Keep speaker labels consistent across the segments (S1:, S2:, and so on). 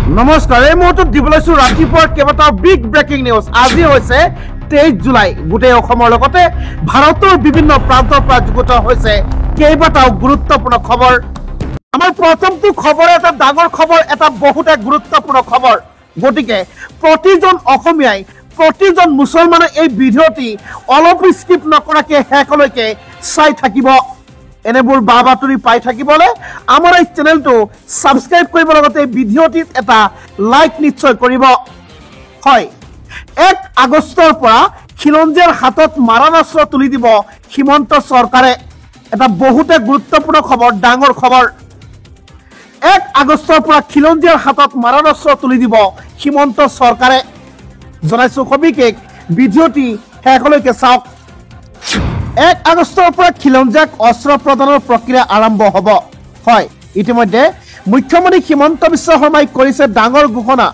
S1: নমস্কাৰ এই মুহূৰ্তত দিবলৈছো ৰাতিপুৱাৰ কেইবাটাও বিগ ব্ৰেকিং নিউজ। আজি হৈছে 23 জুলাই। গোটেই অসমৰ লগতে ভাৰতৰ বিভিন্ন প্ৰান্তৰ পৰা যুগুত হৈছে কেইবাটাও গুৰুত্বপূৰ্ণ খবৰ। আমাৰ প্ৰথমটো খবৰ এটা ডাঙৰ খবৰ, এটা বহুতে গুৰুত্বপূৰ্ণ খবৰ। গতিকে প্ৰতিজন অসমীয়াই, প্ৰতিজন মুছলমানে এই ভিডিঅ'টি অলপ স্কিপ নকৰাকৈ শেষলৈকে চাই থাকিব। এনেবোৰ বা বাতৰি পাই থাকিবলৈ আমাৰ এই চেনেলটো সাবস্ক্ৰাইব কৰিব, লগতে ভিডিঅ'টিত এটা লাইক নিশ্চয় কৰিব। হয়, 1 আগষ্টৰ পৰা খিলঞ্জীয়াৰ হাতত মাৰণাস্ত্ৰ তুলি দিব হিমন্ত চৰকাৰে। এটা বহুতে গুৰুত্বপূৰ্ণ খবৰ, ডাঙৰ খবৰ। 1 আগষ্টৰ পৰা খিলঞ্জীয়াৰ হাতত মাৰণাস্ত্ৰ তুলি দিব হিমন্ত চৰকাৰে। জনাইছো সবিশেষ, ভিডিঅ'টি শেষলৈকে চাওক। 1 আগষ্টৰ পৰা খিলঞ্জীয়াক অস্ত্ৰ প্ৰদানৰ প্ৰক্ৰিয়া আৰম্ভ হ'ব। হয়, ইতিমধ্যে মুখ্যমন্ত্ৰী হিমন্ত বিশ্ব শৰ্মাই কৰিছে ডাঙৰ ঘোষণা।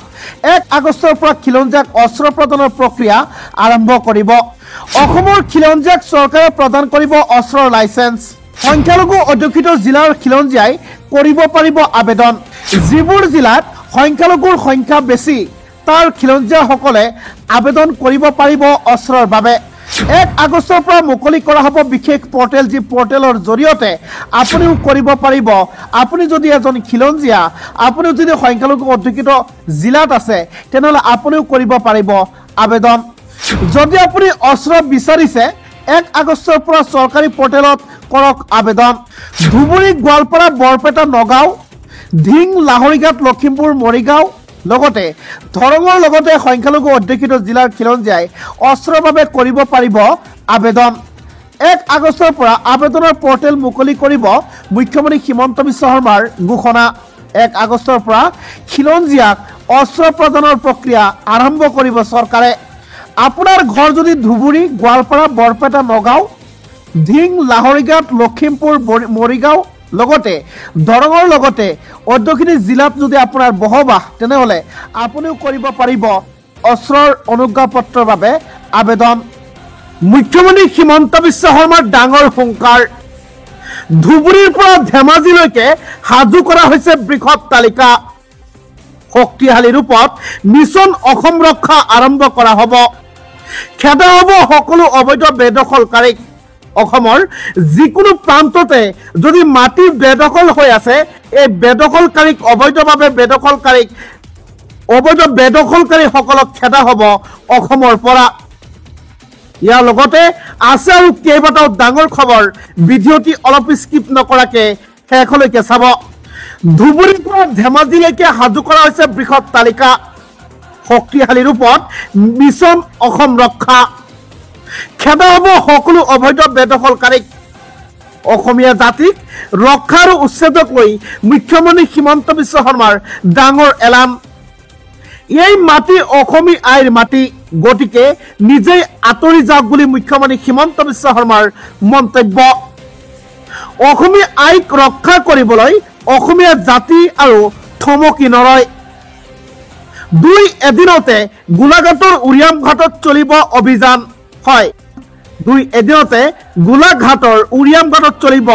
S1: 1 আগষ্টৰ পৰা খিলঞ্জীয়াক অস্ত্ৰ প্ৰদানৰ প্ৰক্ৰিয়া আৰম্ভ কৰিব। অসমৰ খিলঞ্জীয়াক চৰকাৰে প্ৰদান কৰিব অস্ত্ৰৰ লাইচেন্স। সংখ্যালঘু অধ্যুষিত জিলাৰ খিলঞ্জীয়াই কৰিব পাৰিব আবেদন। যিবোৰ জিলাত সংখ্যালঘুৰ সংখ্যা বেছি, তাৰ খিলঞ্জীয়াসকলে আবেদন কৰিব পাৰিব অস্ত্ৰৰ বাবে। 1 আগষ্টৰ পৰা মুকলি কৰা হ'ব বিশেষ পৰ্টেল, যি পৰ্টেলৰ জৰিয়তে আপুনিও কৰিব পাৰিব। আপুনি যদি এজন খিলঞ্জীয়া, আপুনি যদি সংখ্যালঘু অধ্যুষিত জিলাত আছে, তেনেহ'লে আপুনিও কৰিব পাৰিব আবেদন। যদি আপুনি অস্ত্ৰ বিচাৰিছে, 1 আগষ্টৰ পৰা চৰকাৰী পৰ্টেলত কৰক আবেদন। ধুবুৰী, গোৱালপাৰা, বৰপেটা, নগাঁও, ধিং, লাহৰীঘাট, লখিমপুৰ, মৰিগাঁও লগতে ধৰঙৰ লগতে সংখ্যালঘু অধ্যুষিত জিলাৰ খিলঞ্জীয়াই অস্ত্ৰৰ বাবে কৰিব পাৰিব আবেদন। 1 আগষ্টৰ পৰা আবেদনৰ পৰ্টেল মুকলি কৰিব মুখ্যমন্ত্ৰী হিমন্ত বিশ্ব শৰ্মাৰ ঘোষণা। 1 আগষ্টৰ পৰা খিলঞ্জীয়াক অস্ত্ৰ প্ৰদানৰ প্ৰক্ৰিয়া আৰম্ভ কৰিব চৰকাৰে। আপোনাৰ ঘৰ যদি ধুবুৰী, গোৱালপাৰা, বৰপেটা, নগাঁও, ধিং, লাহৰীঘাট, লখিমপুৰ, মৰিগাঁও লগতে দৰঙৰ লগতে অধ্যুষিত জিলাত যদি আপোনাৰ বসবাস, তেনেহ'লে আপুনিও কৰিব পাৰিব অস্ত্ৰৰ অনুজ্ঞাপত্ৰৰ বাবে আবেদন। মুখ্যমন্ত্ৰী হিমন্ত বিশ্ব শৰ্মাৰ ডাঙৰ হুংকাৰ। ধুবুৰীৰ পৰা ধেমাজিলৈকে সাজু কৰা হৈছে বৃহৎ তালিকা। শক্তিশালী ৰূপত মিছন অসম ৰক্ষা আৰম্ভ কৰা হ'ব। খেদা হ'ব সকলো অবৈধ বেদখলকাৰীক। অসমৰ যিকোনো প্ৰান্ততে যদি মাটি বেদখল হৈ আছে, এই বেদখলকাৰীক, অবৈধভাৱে অবৈধ বেদখলকাৰীসকলক খেদা হ'ব অসমৰ পৰা। ইয়াৰ লগতে আছে আৰু কেইবাটাও ডাঙৰ খবৰ। ভিডিঅ'টি অলপ স্কিপ নকৰাকৈ শেষলৈকে চাব। ধুবুৰীৰ পৰা ধেমাজিলৈকে সাজু কৰা হৈছে বৃহৎ তালিকা। শক্তিশালী ৰূপত মিছন অসম ৰক্ষা। খেদা হ'ব সকলো অবৈধ বেদখলকাৰীক। অসমীয়া জাতিক ৰক্ষা আৰু উচ্ছেদক লৈ মুখ্যমন্ত্ৰী হিমন্ত বিশ্ব শৰ্মাৰ ডাঙৰ এলান। এই মাটি অসমী আইৰ মাটি, গতিকে নিজেই আঁতৰি যাওক বুলি মুখ্যমন্ত্ৰী হিমন্ত বিশ্ব শৰ্মাৰ মন্তব্য। অসমী আইক ৰক্ষা কৰিবলৈ অসমীয়া জাতি আৰু থমকি নৰয়। 2 এদিনতে গোলাঘাটৰ উৰিয়াম ঘাটত চলিব অভিযান। হয়, 2 এদিনতে গোলাঘাটৰ উৰিয়াম ঘাটত চলিব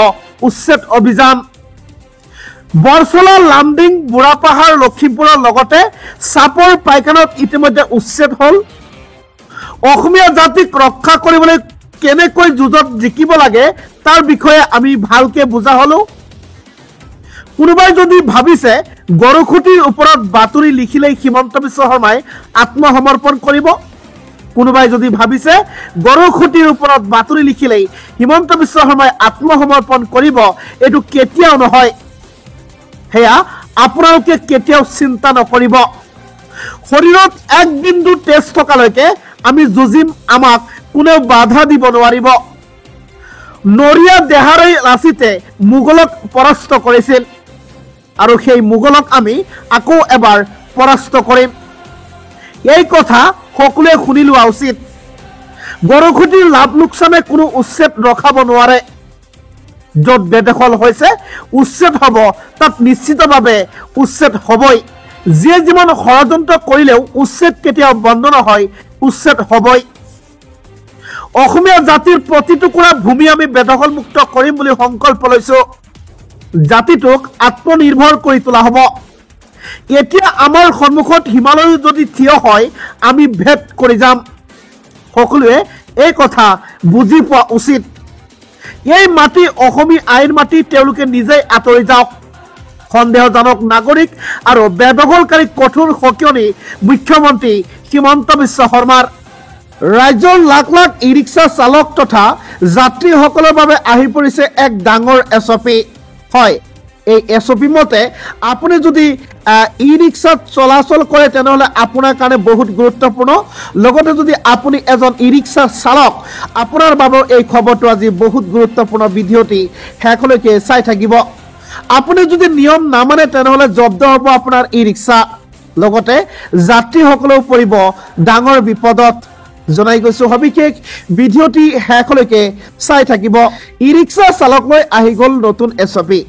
S1: উচ্ছেদ অভিযান। বৰচলা, লামডিং, বুঢ়াপাহাৰ, লখিমপুৰৰ লগতে চাপৰ পাইকানত ইতিমধ্যে উচ্ছেদ হ'ল। অসমীয়া জাতিক ৰক্ষা কৰিবলৈ কেনেকৈ যুঁজত জিকিব লাগে তাৰ বিষয়ে আমি ভালকে বুজা হ'লো। কোনোবাই যদি ভাবিছে গৰুখুটিৰ ওপৰত বাতৰি লিখিলেই হিমন্ত বিশ্ব শৰ্মাই আত্মসমৰ্পণ কৰিব, কোনোবাই যদি ভাবিছে গৰুখুটিৰ ওপৰত বাতৰি লিখিলেই হিমন্ত বিশ্ব শৰ্মাই আত্মসমৰ্পণ কৰিব, এইটো কেতিয়াও নহয়। সেয়া আপোনালোকে কেতিয়াও চিন্তা নকৰিব। শৰীৰত 1 বিন্দু তেজ থকালৈকে আমি যুঁজিম, আমাক কোনেও বাধা দিব নোৱাৰিব। নৰিয়া দেহাৰৈ লাচিতে মোগলক পৰাস্ত কৰিছিল, আৰু সেই মোগলক আমি আকৌ এবাৰ পৰাস্ত কৰিম। এই কথা সকলোৱে শুনি লোৱা উচিত। গৰুখুটিৰ লাভ লোকচানে কোনো উচ্ছেদ ৰখাব নোৱাৰে। য'ত বেদখল হৈছে উচ্ছেদ হ'ব, তাত নিশ্চিতভাৱে উচ্ছেদ হ'বই। যিয়ে যিমান ষড়যন্ত্ৰ কৰিলেও উচ্ছেদ কেতিয়াও বন্ধ নহয়, উচ্ছেদ হ'বই। অসমীয়া জাতিৰ প্ৰতিটুকুৰা ভূমি আমি বেদখলমুক্ত কৰিম বুলি সংকল্প লৈছো। জাতিটোক আত্মনিৰ্ভৰ কৰি তোলা হ'ব। এতিয়া আমাৰ সন্মুখত হিমালয় যদি থিয় হয় আমি ভেদ কৰি যাম সকলোৱে এই কথা বুজি পোৱা উচিত এই মাটি অসমী আইন মাটি তেওঁলোকে নিজেই আঁতৰি যাওক সন্দেহজনক নাগৰিক আৰু বেদখলকাৰী কঠোৰ সকিয়নি মুখ্যমন্ত্ৰী হিমন্ত বিশ্ব শৰ্মাৰ ৰাজ্যৰ লাখ লাখ ই ৰিক্সা চালক তথা যাত্ৰীসকলৰ বাবে আহি পৰিছে এক ডাঙৰ এছঅপি হয় এই এছঅপি মতে আপুনি যদি ই ৰিক্সাত চলাচল কৰে তেনেহ'লে আপোনাৰ কাৰণে বহুত গুৰুত্বপূৰ্ণ লগতে যদি আপুনি এজন ই ৰিক্সা চালক আপোনাৰ বাবে এই খবৰটো আজি বহুত গুৰুত্বপূৰ্ণ ভিডিঅ'টি শেষলৈকে চাই থাকিব আপুনি যদি নিয়ম নামানে তেনেহ'লে জব্দ হ'ব আপোনাৰ ই ৰিক্সা লগতে যাত্ৰীসকলেও পৰিব ডাঙৰ বিপদত জনাই গৈছো সবিশেষ ভিডিঅ'টি শেষলৈকে চাই থাকিব ই ৰিক্সা চালকলৈ আহি গ'ল নতুন এছঅপি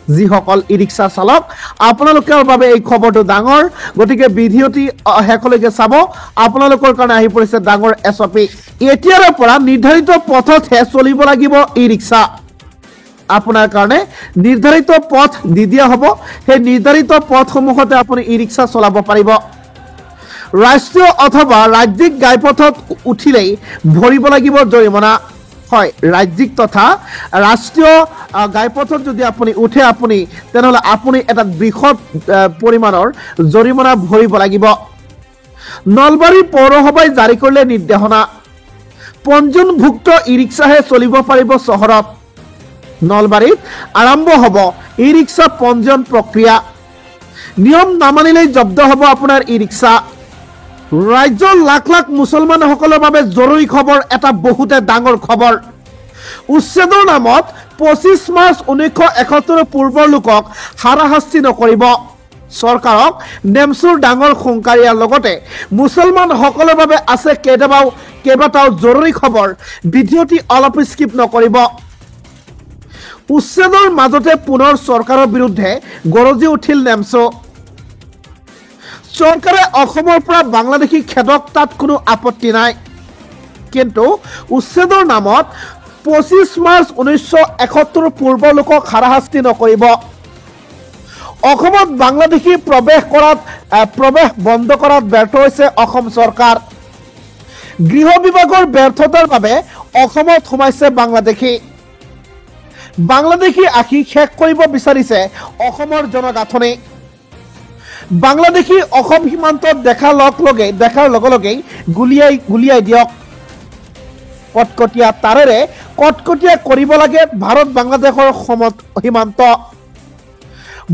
S1: যিসকল ই ৰিক্সা চালক আপোনালোকৰ বাবে এই খবৰটো ডাঙৰ গতিকে ভিডিঅ'টি শেষলৈকে চাব আপোনালোকৰ কাৰণে আহি পৰিছে ডাঙৰ এছঅপি এতিয়াৰ পৰা নিৰ্ধাৰিত পথতহে চলিব লাগিব ই ৰিক্সা আপোনাৰ কাৰণে নিৰ্ধাৰিত পথ দি দিয়া হ'ব সেই নিৰ্ধাৰিত পথসমূহতে আপুনি ই ৰিক্সা চলাব পাৰিব ৰাষ্ট্ৰীয় অথবা ৰাজ্যিক ঘাইপথত উঠিলেই ভৰিব লাগিব জৰিমনা হয় ৰাজ্যিক তথা ৰাষ্ট্ৰীয় ঘাইপথত যদি আপুনি উঠে আপুনি তেনেহ'লে আপুনি এটা বৃহৎ পৰিমাণৰ জৰিমনা ভৰিব লাগিব নলবাৰী পৌৰসভাই জাৰি কৰিলে নিৰ্দেশনা পঞ্জীয়নভুক্ত ই ৰিক্সাহে চলিব পাৰিব চহৰত নলবাৰীত আৰম্ভ হ'ব ই ৰিক্সা পঞ্জীয়ন প্ৰক্ৰিয়া নিয়ম নামানিলেই জব্দ হ'ব আপোনাৰ ই ৰিক্সা ৰাজ্যৰ লাখ লাখ মুছলমানসকলৰ বাবে জৰুৰী খবৰ এটা বহুতে ডাঙৰ খবৰ উচ্ছেদৰ নামত 25 মাৰ্চ 1971 পূৰ্বৰ লোকক হাৰাশাস্তি নকৰিব চৰকাৰক নেমচুৰ ডাঙৰ সংকাৰিয়াৰ লগতে মুছলমানসকলৰ বাবে আছে কেইবাটাও জৰুৰী খবৰ ভিডিঅ'টি অলপ স্কিপ নকৰিব উচ্ছেদৰ মাজতে পুনৰ চৰকাৰৰ বিৰুদ্ধে গৰজি উঠিল নেমচু চৰকাৰে অসমৰ পৰা বাংলাদেশী খেদক তাত কোনো আপত্তি নাই কিন্তু উচ্ছেদৰ নামত 25 মাৰ্চ 1971 পূৰ্বৰ লোকক হাৰাশাস্তি নকৰিব অসমত বাংলাদেশী প্ৰৱেশ বন্ধ কৰাত ব্যৰ্থ হৈছে অসম চৰকাৰ গৃহ বিভাগৰ ব্যৰ্থতাৰ বাবে অসমত সোমাইছে বাংলাদেশী আশী শেষ কৰিব বিচাৰিছে অসমৰ জনগাঁথনি বাংলাদেশী অসম সীমান্তত দেখাৰ লগে লগেই গুলিয়াই দিয়ক কটকটীয়া তাৰেৰে কটকটীয়া কৰিব লাগে ভাৰত বাংলাদেশৰ সীমান্ত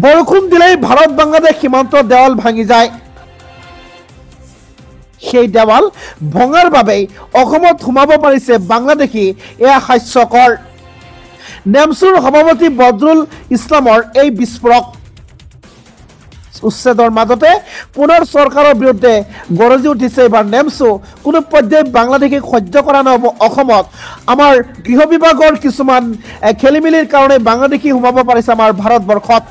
S1: বৰষুণ দিলেই ভাৰত বাংলাদেশ সীমান্ত দেৱাল ভাঙি যায় সেই দেৱাল ভঙাৰ বাবেই অসমত সোমাব পাৰিছে বাংলাদেশী এয়া হাস্যকৰ নেমচুৰ সভাপতি বদৰুল ইছলামৰ এই বিস্ফোৰক উচ্ছেদৰ মাজতে পুনৰ চৰকাৰৰ বিৰুদ্ধে গৰজি উঠিছে এবাৰ নেমচু কোনো পৰ্যায়ে বাংলাদেশীক সহ্য কৰা নহ'ব অসমত আমাৰ গৃহ বিভাগৰ কিছুমান খেলিমেলিৰ কাৰণে বাংলাদেশী সোমাব পাৰিছে আমাৰ ভাৰতবৰ্ষত